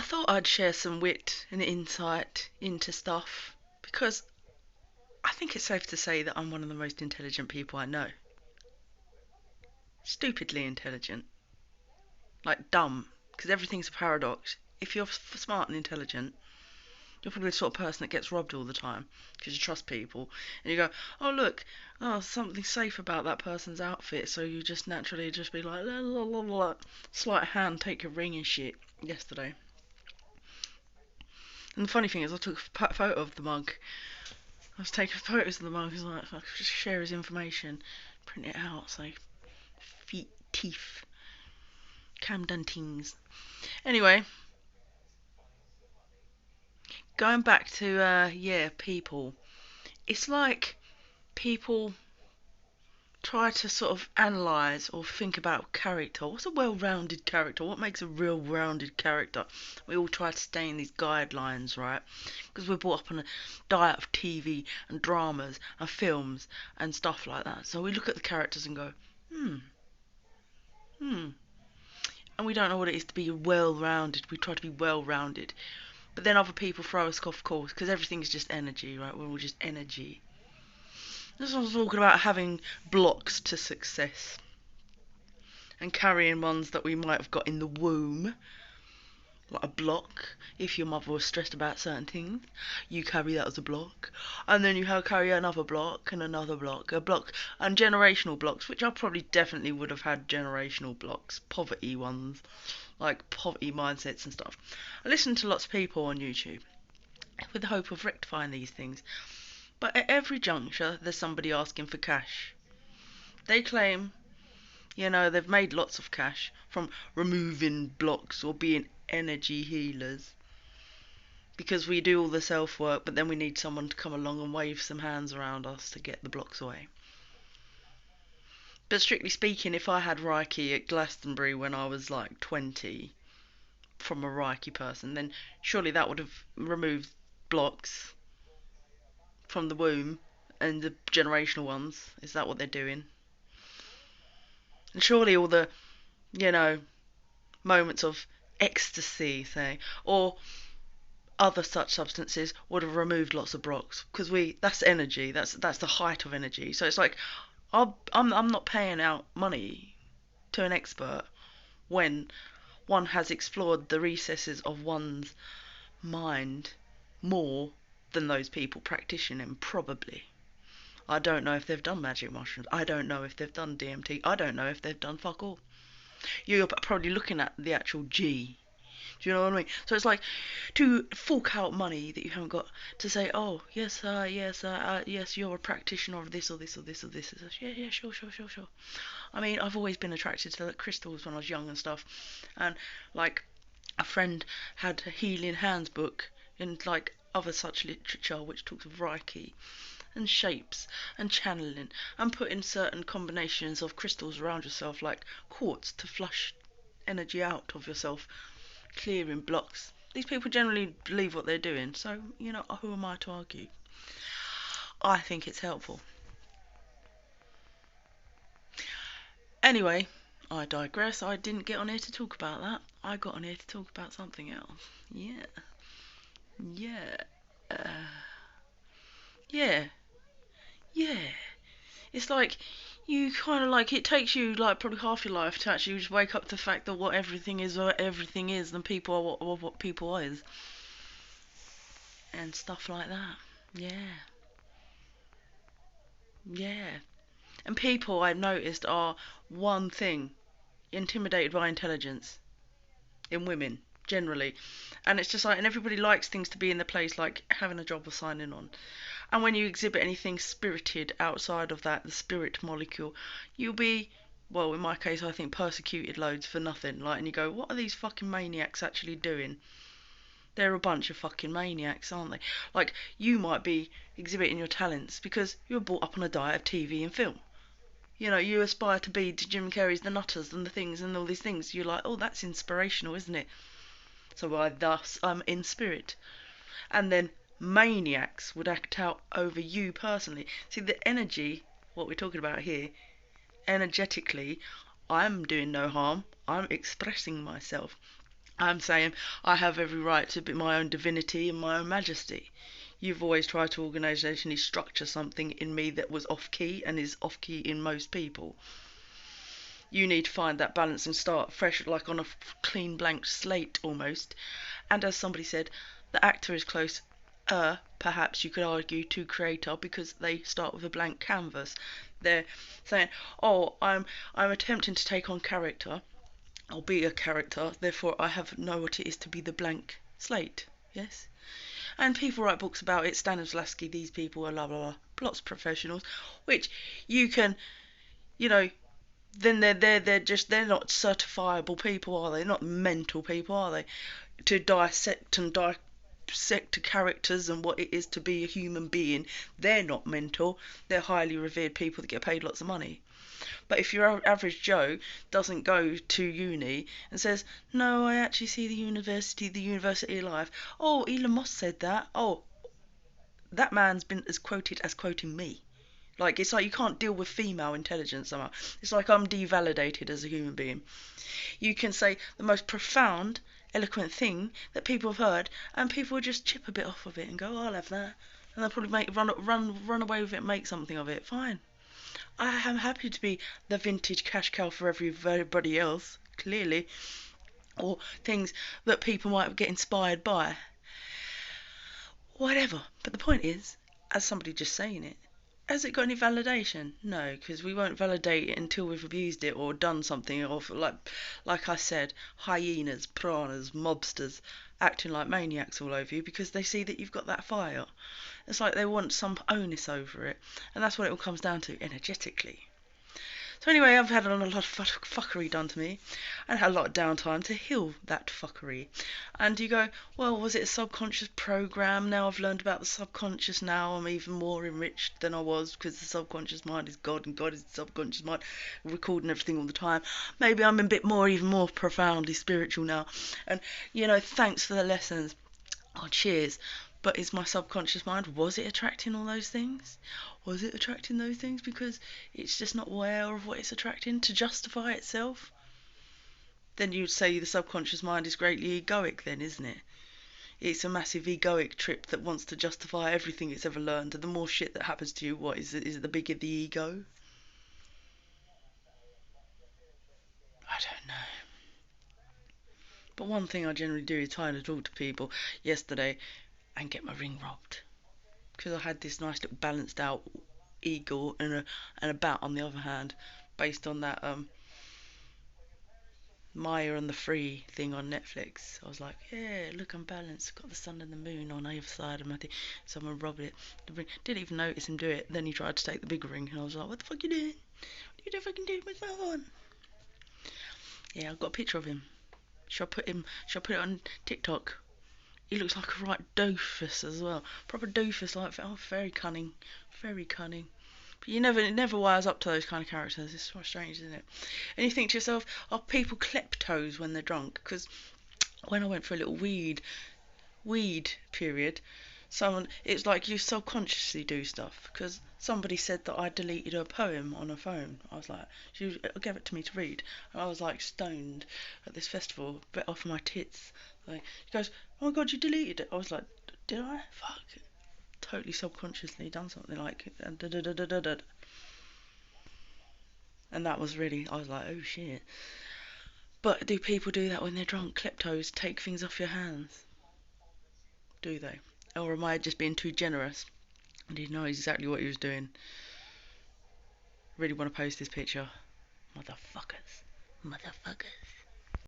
thought I'd share some wit and insight into stuff because I think it's safe to say that I'm one of the most intelligent people I know. Stupidly intelligent. Like dumb, because everything's a paradox. If you're smart and intelligent, you're probably the sort of person that gets robbed all the time because you trust people and you go, oh look, oh something safe about that person's outfit, so you just naturally just be like, la, la, la, la. Sleight of hand, take your ring and shit. Yesterday. And the funny thing is, I took a photo of the mug. I was taking photos of the mug. I was like, I could just share his information, print it out, say, feet, teeth, Cam Duntings. Anyway, going back to, people. It's like people try to sort of analyse or think about character. What's a well-rounded character? What makes a real rounded character? We all try to stay in these guidelines, right? Because we're brought up on a diet of TV and dramas and films and stuff like that. So we look at the characters and go, hmm, hmm. And we don't know what it is to be well-rounded. We try to be well-rounded. But then other people throw us off course because everything's just energy, right? We're all just energy. This one's talking about having blocks to success and carrying ones that we might have got in the womb, like a block. If your mother was stressed about certain things, you carry that as a block, and then you carry another block and another block, a block, and generational blocks, which I probably definitely would have had generational blocks, poverty ones, like poverty mindsets and stuff. I listen to lots of people on YouTube with the hope of rectifying these things, but at every juncture there's somebody asking for cash. They claim, they've made lots of cash from removing blocks or being energy healers because we do all the self work, but then we need someone to come along and wave some hands around us to get the blocks away. But strictly speaking, if I had Reiki at Glastonbury when I was like 20 from a Reiki person, then surely that would have removed blocks from the womb and the generational ones. Is that what they're doing? And surely all the, you know, moments of ecstasy, say, or other such substances would have removed lots of blocks because that's energy. That's the height of energy. So it's like I'm not paying out money to an expert when one has explored the recesses of one's mind more than those people practicing, probably. I don't know if they've done magic mushrooms. I don't know if they've done DMT. I don't know if they've done fuck all. You're probably looking at the actual G. Do you know what I mean? So it's like to fork out money that you haven't got to say, oh yes, yes, you're a practitioner of this or this or this or this. Yeah, sure. I mean, I've always been attracted to crystals when I was young and stuff, and like a friend had a Healing Hands book and like other such literature which talks of Reiki and shapes and channeling and putting certain combinations of crystals around yourself like quartz to flush energy out of yourself, clearing blocks. These people generally believe what they're doing, so, who am I to argue? I think it's helpful. Anyway, I digress. I didn't get on here to talk about that. I got on here to talk about something else. Yeah. Yeah. Uh, yeah. Yeah. It's like you kind of like it takes you like probably half your life to actually just wake up to the fact that what everything is, and people are what people is, and stuff like that. Yeah, yeah. And people I've noticed are one thing intimidated by intelligence in women generally, and it's just like, and everybody likes things to be in the place, like having a job or signing on. And when you exhibit anything spirited outside of that, the spirit molecule, you'll be, well, in my case, I think persecuted loads for nothing. Like, and you go, what are these fucking maniacs actually doing? They're a bunch of fucking maniacs, aren't they? Like, you might be exhibiting your talents because you were brought up on a diet of TV and film. You aspire to be Jim Carrey's The Nutters and the things and all these things. You're like, oh, that's inspirational, isn't it? So I'm in spirit. And then maniacs would act out over you personally. See, the energy, what we're talking about here, energetically, I'm doing no harm. I'm expressing myself. I'm saying I have every right to be my own divinity and my own majesty. You've always tried to organisationally structure something in me that was off key and is off key in most people. You need to find that balance and start fresh, like on a clean blank slate almost. And as somebody said, the actor is close, perhaps you could argue, to creator, because they start with a blank canvas. They're saying, "Oh, I'm attempting to take on character. I'll be a character. Therefore, I know what it is to be the blank slate." Yes. And people write books about it. Stanislavski, these people are blah blah blah. Lots of professionals, which you can, you know, then they're not certifiable people, are they? Not mental people, are they? To dissect characters and what it is to be a human being. They're not mental. They're highly revered people that get paid lots of money. But if your average Joe doesn't go to uni and says, "No, I actually see the university life. Oh, Elon Musk said that. Oh, that man's been as quoted as quoting me." Like, it's like you can't deal with female intelligence somehow. It's like I'm devalidated as a human being. You can say the most profound, eloquent thing that people have heard, and people will just chip a bit off of it and go, "Oh, I'll have that." And they'll probably run away with it and make something of it. Fine. I am happy to be the vintage cash cow for everybody else, clearly. Or things that people might get inspired by. Whatever. But the point is, as somebody just saying it, has it got any validation? No, because we won't validate it until we've abused it or done something. Or like I said, hyenas, piranhas, mobsters acting like maniacs all over you because they see that you've got that fire. It's like they want some onus over it, and that's what it all comes down to energetically. So anyway, I've had a lot of fuckery done to me, and had a lot of downtime to heal that fuckery. And you go, well, was it a subconscious program? Now I've learned about the subconscious. Now I'm even more enriched than I was, because the subconscious mind is God, and God is the subconscious mind, recording everything all the time. Maybe I'm a bit more, even more profoundly spiritual now. And thanks for the lessons. Oh, cheers. But is my subconscious mind, was it attracting all those things? Was it attracting those things because it's just not aware of what it's attracting to justify itself? Then you'd say the subconscious mind is greatly egoic then, isn't it? It's a massive egoic trip that wants to justify everything it's ever learned. And the more shit that happens to you, what is it? Is it the bigger the ego? I don't know. But one thing I generally do is try to talk to people yesterday and get my ring robbed. Because I had this nice little balanced out eagle and a bat on the other hand, based on that Maya and the Free thing on Netflix. I was like, yeah, look, I'm balanced. Got the sun and the moon on either side of my thing. Someone robbed it. The ring. Didn't even notice him do it. Then he tried to take the big ring, and I was like, what the fuck you doing? What you fucking doing with that one? Yeah, I've got a picture of him. Should I put it on TikTok? He looks like a right doofus as well. Proper doofus, like, oh, very cunning. Very cunning. But it never wires up to those kind of characters. It's so strange, isn't it? And you think to yourself, are people kleptos when they're drunk? Because when I went for a little weed period, it's like you subconsciously do stuff. Because somebody said that I deleted a poem on her phone. I was like, she gave it to me to read, and I was like stoned at this festival, bit off my tits. Like, she goes, "Oh my god, you deleted it." I was like, "Did I? Fuck." Totally subconsciously done something like and that was really, I was like, oh shit. But do people do that when they're drunk? Kleptos take things off your hands, do they? Or am I just being too generous? And he knows exactly what he was doing. Really want to post this picture. Motherfuckers.